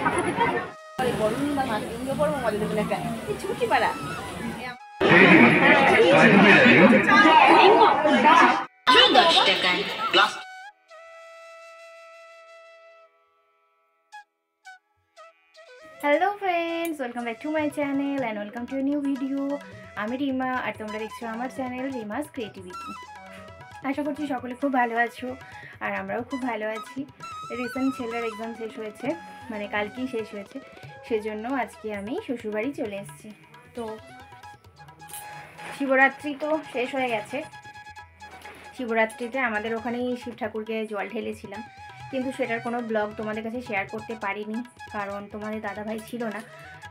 Hello friends, welcome back to my channel and welcome to new video. आमी रीमा और तुम्हारा देखছো আমার চ্যানেল রিমাস ক্রিয়েটিভিটি। আশা করছি সকলে খুব ভালো আছো আর আমরাও খুব ভালো আছি। রিসেন্ট ছেলের এক্সাম শেষ হয়েছে, মানে কালকেই শেষ হয়েছে, সেজন্য আজকে আমি শ্বশুরবাড়ি চলে এসেছি। তো শিবরাত্রি তো শেষ হয়ে গেছে। শিবরাত্রিতে আমাদের ওখানেই শিব ঠাকুরকে জল ঢেলেছিলাম, কিন্তু সেটার কোনো ব্লগ তোমাদের কাছে শেয়ার করতে পারিনি, কারণ তোমাদের দাদাভাই ছিল না,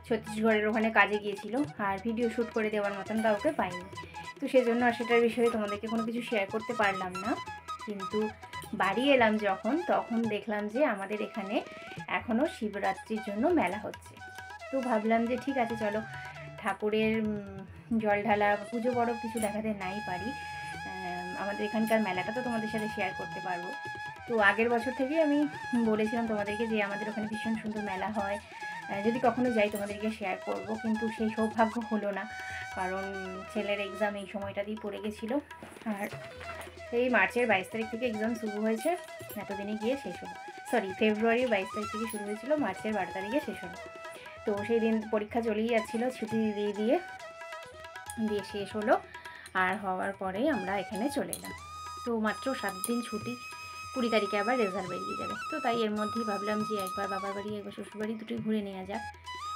ছত্তিশগড়ের ওখানে কাজে গিয়েছিল আর ভিডিও শ্যুট করে দেওয়ার মতন কাউকে পাইনি। তো সেজন্য আর সেটার বিষয়ে তোমাদেরকে কোনো কিছু শেয়ার করতে পারলাম না। কিন্তু বাড়ি এলাম যখন, তখন দেখলাম যে আমাদের এখানে এখনও শিবরাত্রির জন্য মেলা হচ্ছে। তো ভাবলাম যে ঠিক আছে, চলো ঠাকুরের জল ঢালা পুজো বড় কিছু দেখাতে নাই পারি, আমাদের এখানকার মেলাটা তো তোমাদের সাথে শেয়ার করতে পারবো। তো আগের বছর থেকেই আমি বলেছিলাম তোমাদেরকে যে আমাদের ওখানে ভীষণ সুন্দর মেলা হয়, যদি কখনো যাই তোমাদেরকে শেয়ার করব, কিন্তু সেই সৌভাগ্য হলো না, কারণ ছেলের এক্সাম এই সময়টাতেই পড়ে গেছিলো। আর সেই মার্চের 22 তারিখ থেকে এক্সাম শুরু হয়েছে, এতদিনে গিয়ে শেষ হলো। সরি, ফেব্রুয়ারির 22 তারিখ থেকে শুরু হয়েছিল, মার্চের 12 তারিখে শেষ হলো। তো সেই দিন পরীক্ষা চলেই যাচ্ছিলো, ছুটি দিয়ে শেষ হলো। আর হওয়ার পরেই আমরা এখানে চলে এলাম। তো মাত্র 7 দিন ছুটি, 20 তারিখে আবার রেজাল্ট বেরিয়ে যাবে। তো তাই এর মধ্যেই ভাবলাম যে একবার বাবার বাড়ি একবার শ্বশুরবাড়ি দুটোই ঘুরে নেওয়া যাক,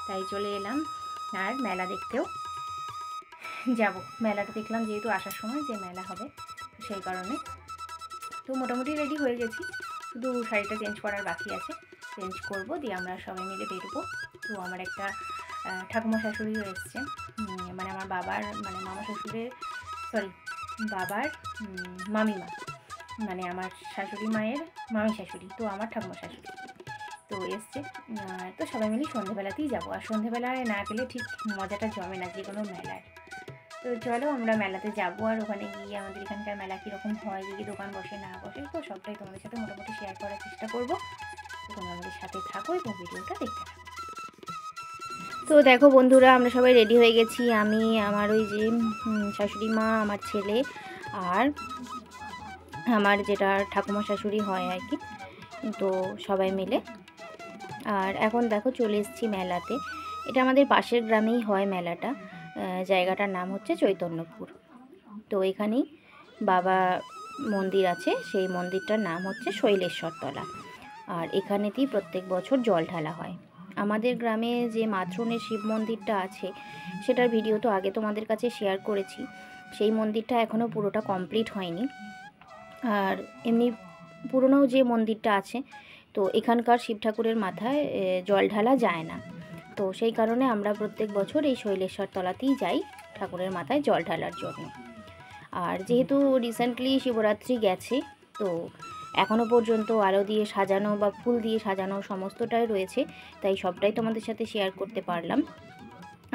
তাই চলে এলাম। আর মেলা দেখতেও যাব, মেলাটা দেখলাম যেহেতু আসার সময় যে মেলা হবে, সেই কারণে। তো মোটামুটি রেডি হয়ে গেছি, শুধু শাড়িটা চেঞ্জ করার বাকি আছে, চেঞ্জ করব, দিয়ে আমরা সবাই মিলে বেরোবো। তো আমার একটা ঠাকুমা শাশুড়িও এসছে, মানে আমার বাবার মানে মামা শ্বশুরের, সরি বাবার মামিমা, মানে আমার শাশুড়ি মায়ের মামি শাশুড়ি, তো আমার ঠাকুমা শাশুড়ি তো এসছে। তো সবাই মিলে সন্ধেবেলাতেই যাবো, আর সন্ধেবেলায় না গেলে ঠিক মজাটা জমে না যে কোনো মেলার। তো চলো আমরা মেলাতে যাবো, আর ওখানে গিয়ে আমাদের এখানকার মেলা কীরকম হয়, কী কী দোকান বসে না বসে, তো সবটাই তোমাদের সাথে মোটামুটি শেয়ার করার চেষ্টা করবো। তো তোমরা আমাদের সাথে থাকো এবং ভিডিওটা দেখতে থাকো। তো দেখো বন্ধুরা, আমরা সবাই রেডি হয়ে গেছি, আমি, আমার ওই যে শাশুড়ি মা, আমার ছেলে, আর আমার যেটা ঠাকুমা শাশুড়ি হয় আর কি, তো সবাই মিলে। আর এখন দেখো চলে এসেছি মেলাতে। এটা আমাদের পাশের গ্রামেই হয় মেলাটা, জায়গাটার নাম হচ্ছে চৈতন্যপুর। তো এখানেই বাবা মন্দির আছে, সেই মন্দিরটার নাম হচ্ছে শৈলেশ্বরতলা, আর এখানেতেই প্রত্যেক বছর জল ঢালা হয়। আমাদের গ্রামে যে মাতৃনের শিব মন্দিরটা আছে, সেটার ভিডিও তো আগে তোমাদের কাছে শেয়ার করেছি। সেই মন্দিরটা এখনও পুরোটা কমপ্লিট হয়নি। আর এমনি পুরনো যে মন্দিরটা আছে, তো এখানকার শিব ঠাকুরের মাথায় জল ঢালা যায় না, তো সেই কারণে আমরা প্রত্যেক বছর এই শৈলেশ্বর তলাতেই যাই ঠাকুরের মাথায় জল ঢালার জন্য। আর যেহেতু রিসেন্টলি শিবরাত্রি গেছে, তো এখনও পর্যন্ত আলো দিয়ে সাজানো বা ফুল দিয়ে সাজানো সমস্তটাই রয়েছে, তাই সবটাই তোমাদের সাথে শেয়ার করতে পারলাম।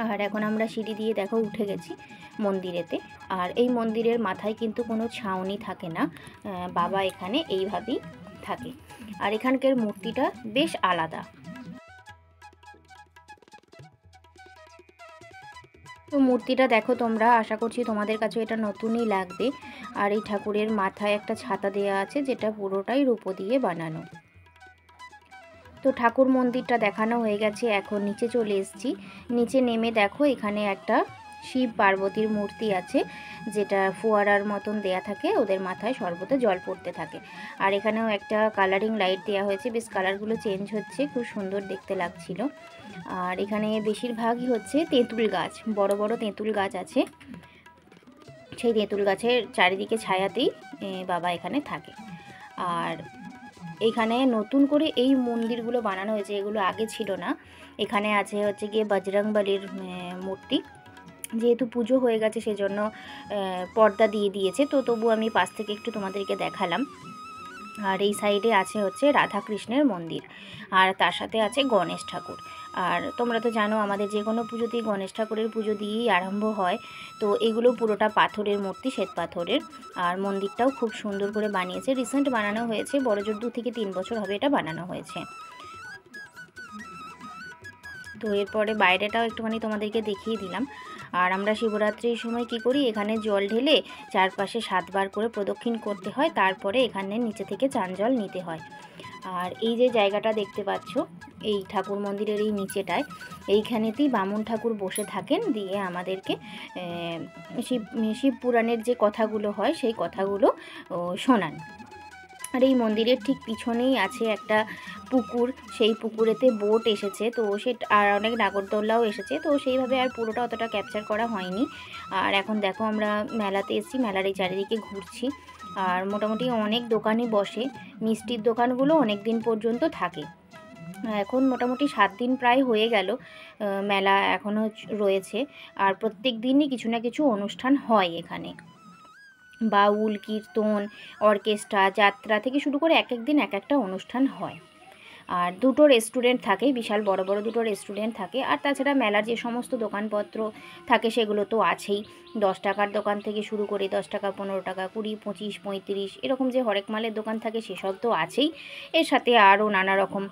আর এখন আমরা সিঁড়ি দিয়ে দেখো উঠে গেছি মন্দিরেতে। আর এই মন্দিরের মাথায় কিন্তু কোনো ছাউনি থাকে না, বাবা এখানে এইভাবেই থাকে। আর এখানকার মূর্তিটা বেশ আলাদা। তো মূর্তিটা দেখো তোমরা, আশা করছি তোমাদের কাছে এটা নতুনই লাগবে। আর এই ঠাকুরের মাথায় একটা ছাতা দেওয়া আছে, যেটা পুরোটাই রূপো দিয়ে বানানো। তো ঠাকুর মন্দিরটা দেখানো হয়ে গেছে, এখন নিচে চলে এসেছি। নিচে নেমে দেখো এখানে একটা শিব পার্বতীর মূর্তি আছে, যেটা ফোয়ারার মতন দেয়া থাকে, ওদের মাথায় সর্বদা জল পড়তে থাকে। আর এখানেও একটা কালারিং লাইট দেওয়া হয়েছে, বেশ কালারগুলো চেঞ্জ হচ্ছে, খুব সুন্দর দেখতে লাগছিল। আর এখানে বেশিরভাগই হচ্ছে তেঁতুল গাছ, বড় বড় তেঁতুল গাছ আছে, সেই তেঁতুল গাছের চারিদিকে ছায়াতেই বাবা এখানে থাকে। আর এখানে নতুন করে এই মন্দিরগুলো বানানো হয়েছে, এগুলো আগে ছিল না। এখানে আছে হচ্ছে গিয়ে বজরংবলীর মূর্তি, যেহেতু পুজো হয়ে গেছে সেজন্য পর্দা দিয়ে দিয়েছে, তো তবু আমি পাশ থেকে একটু তোমাদেরকে দেখালাম। আর এই সাইডে আছে হচ্ছে রাধাকৃষ্ণের মন্দির, আর তার সাথে আছে গণেশ ঠাকুর। আর তোমরা তো জানো আমাদের যে কোনো পুজোতেই গণেশ ঠাকুরের পুজো দিয়েই আরম্ভ হয়। তো এগুলো পুরোটা পাথরের মূর্তি, শ্বেত পাথরের। আর মন্দিরটাও খুব সুন্দর করে বানিয়েছে, রিসেন্ট বানানো হয়েছে, বড়জোর 2 থেকে 3 বছর হবে এটা বানানো হয়েছে। তো এরপরে বাইরেটাও একটুখানি তোমাদেরকে দেখিয়ে দিলাম। আর আমরা শিবরাত্রির সময় কি করি, এখানে জল ঢেলে চারপাশে 7 বার করে প্রদক্ষিণ করতে হয়, তারপরে এখানে নিচে থেকে চান জল নিতে হয়। আর এই যে জায়গাটা দেখতে পাচ্ছ, এই ঠাকুর মন্দিরের এই নিচেটায়, এইখানেতেই বামুন ঠাকুর বসে থাকেন, দিয়ে আমাদেরকে শিব পুরাণের যে কথাগুলো হয় সেই কথাগুলো শোনান। আর এই মন্দিরের ঠিক পিছনেই আছে একটা পুকুর, সেই পুকুরেতে বোট এসেছে, তো আর অনেক নাগরদোল্লাও এসেছে, তো সেইভাবে আর পুরোটা অতটা ক্যাপচার করা হয়নি। আর এখন দেখো আমরা মেলাতে এসেছি, মেলার এই চারিদিকে ঘুরছি। আর মোটামুটি অনেক দোকানই বসে, মিষ্টির দোকানগুলো অনেক দিন পর্যন্ত থাকে। এখন মোটামুটি 7 দিন প্রায় হয়ে গেল, মেলা এখনও রয়েছে। আর প্রত্যেক দিনই কিছু না কিছু অনুষ্ঠান হয় এখানে, বাউল, কীর্তন, অর্কেস্ট্রা, যাত্রা থেকে শুরু করে এক এক দিন এক একটা অনুষ্ঠান হয়। আর দুটো রেস্টুরেন্ট থাকে, বিশাল বড় বড় দুটো রেস্টুরেন্ট থাকে। আর তাছাড়া মেলার যে সমস্ত দোকানপত্র থাকে সেগুলো তো আছেই, 10 টাকার দোকান থেকে শুরু করে 10 টাকা, 15 টাকা, 20, 25, 35 এরকম যে হরেক মালের দোকান থাকে সেসব তো আছেই। এর সাথে আরও নানা রকম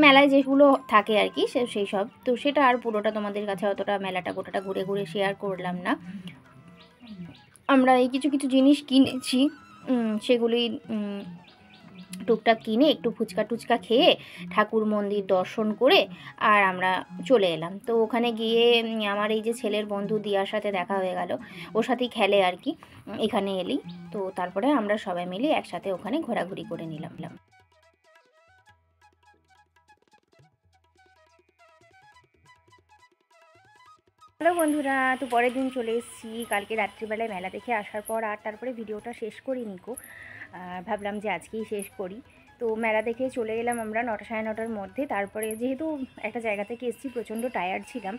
মেলায় যেগুলো থাকে আর কি সেই সব। তো সেটা আর পুরোটা তোমাদের কাছে অতটা মেলাটা গোটাটা ঘুরে ঘুরে শেয়ার করলাম না। আমরা এই কিছু কিছু জিনিস কিনেছি, সেগুলি টুকটাক কিনে একটু ফুচকা টুচকা খেয়ে ঠাকুর মন্দির দর্শন করে আর আমরা চলে এলাম। তো ওখানে গিয়ে আমার এই যে ছেলের বন্ধু দিয়ার সাথে দেখা হয়ে গেল, ওর সাথেই খেলে আর কি এখানে এলি। তো তারপরে আমরা সবাই মিলে একসাথে ওখানে ঘোরাঘুরি করে নিলাম। হ্যালো বন্ধুরা, তো পরের দিন চলে এসেছি। কালকে রাত্রিবেলায় মেলা দেখে আসার পর আর তারপরে ভিডিওটা শেষ করিনি কো, ভাবলাম যে আজকেই শেষ করি। তো মেলা দেখে চলে এলাম আমরা 9টা সাড়ে 9টার মধ্যে। তারপরে যেহেতু একটা জায়গা থেকে এসেছি, প্রচণ্ড টায়ার্ড ছিলাম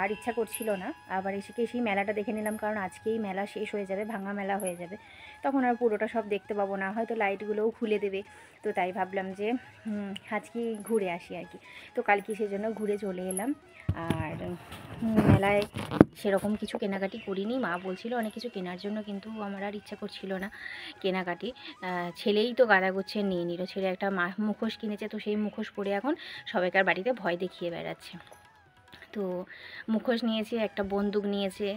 আর ইচ্ছা করছিল না, আবার এসেই মেলাটা দেখে নিলাম, কারণ আজকেই মেলা শেষ হয়ে যাবে, ভাঙা মেলা হয়ে যাবে, তখন আর পুরোটা সব দেখতে পাবো না, হয়তো লাইটগুলোও খুলে দেবে। তো তাই ভাবলাম যে আজকেই ঘুরে আসি আর কি। তো কালকে সেজন্য ঘুরে চলে এলাম। আর মেলায় সেরকম কিছু কেনাকাটি করিনি, মা বলছিল অনেক কিছু কেনার জন্য, কিন্তু আমার আর ইচ্ছা করছিল না কেনাকাটি। ছেলেই তো গাদা গোচ্ছে নিয়ে নিল, ছেলে একটা মুখোশ কিনেছে, তো সেই মুখোশ পরে এখন সবাইকার বাড়িতে ভয় দেখিয়ে বেড়াচ্ছে। তো মুখোশ নিয়েছে, একটা বন্দুক নিয়েছে,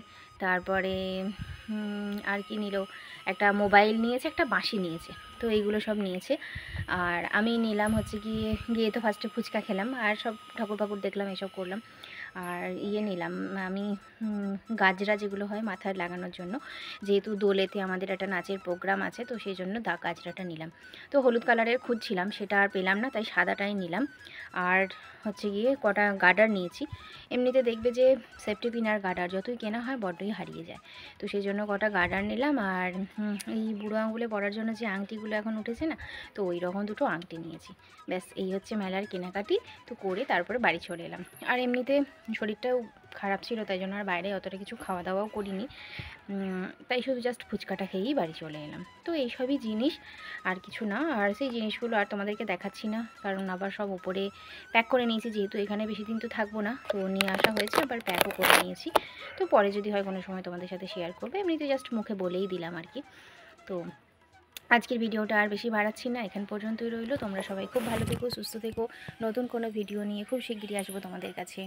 তারপরে আর কি নিল, একটা মোবাইল নিয়েছে, একটা বাঁশি নিয়েছে, তো এইগুলো সব নিয়েছে। আর আমি নিলাম হচ্ছে গিয়ে তো ফার্স্টে ফুচকা খেলাম আর সব ঠাকুর ফাকুর দেখলাম, এসব করলাম। আর নিলাম আমি গাজরা, যেগুলো হয় মাথায় লাগানোর জন্য, যেহেতু দোলেতে আমাদের একটা নাচের প্রোগ্রাম আছে, তো সেই জন্য গাজরাটা নিলাম। তো হলুদ কালারের খুঁজছিলাম, সেটা আর পেলাম না, তাই সাদাটাই নিলাম। আর হচ্ছে গিয়ে কটা গার্ডার নিয়েছি। এমনিতে দেখবে যে সেফটি পিন আর গার্ডার যতই কেনা হয় বড্ডই হারিয়ে যায়, তো সেই জন্য কটা গার্ডার নিলাম। আর এই বুড়ো আঙুলে পরার জন্য যে আংটিগুলো এখন উঠেছে না, তো ওই রকম দুটো আংটি নিয়েছি। ব্যাস এই হচ্ছে মেলার কেনাকাটি। তো করে তারপরে বাড়ি চলে এলাম। আর এমনিতে শরীরটাও খারাপ ছিল, তাই জন্য আর বাইরে অতটা কিছু খাওয়া দাওয়াও করিনি, তাই শুধু জাস্ট ফুচকাটা খেয়েই বাড়ি চলে এলাম। তো এইসবই জিনিস, আর কিছু না। আর সেই জিনিসগুলো আর তোমাদেরকে দেখাচ্ছি না, কারণ আবার সব উপরে প্যাক করে নিয়েছি, যেহেতু এখানে বেশি দিন তো থাকবো না, তো নিয়ে আসা হয়েছে, আবার প্যাকও করে নিয়েছি। তো পরে যদি হয় কোনো সময় তোমাদের সাথে শেয়ার করবো, এমনিতে জাস্ট মুখে বলেই দিলাম আর কি। তো আজকের ভিডিওটা আর বেশি বাড়াচ্ছি না, এখান পর্যন্তই রইলো। তোমরা সবাই খুব ভালো থেকো, সুস্থ থেকো। নতুন কোনো ভিডিও নিয়ে খুব শিগগিরই আসবো তোমাদের কাছে।